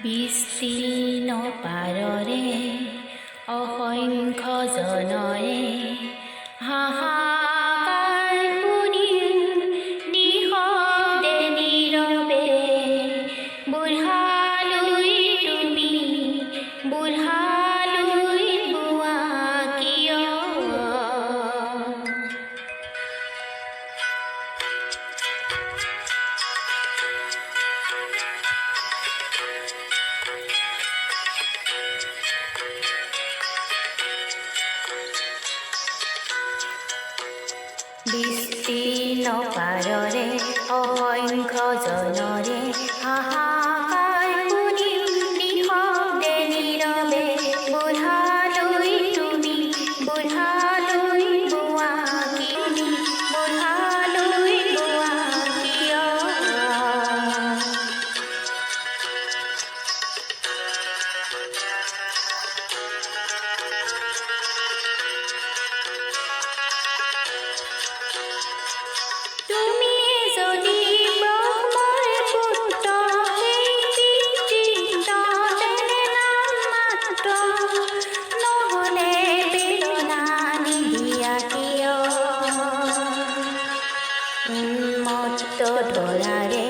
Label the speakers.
Speaker 1: বিস্তীৰ্ণ পাৰৰে অসংখ্য জনৰে হাহাকাৰ শুনি নিশব্দে নীৰৱে বুঢ়ালৈ তুমি বুঢ়ালৈ বোৱা কিয় বিস্তীৰ্ণ পাৰৰে অসংখ্য জনৰে হাহাকাৰ শুনি নিশব্দে নীৰৱে বুঢ়ালৈ তুমি বুঢ়ালৈ বোৱা কিয় বুঢ়ালৈ বোৱা কিয় তুমি যদি ব্ৰহ্মৰ পুত্ৰ সেই পিতৃ তেনে নাম মাত্ৰ নহ'লে প্ৰেৰণা নিদিয়া কিয় উন্মত্ত ধৰাৰে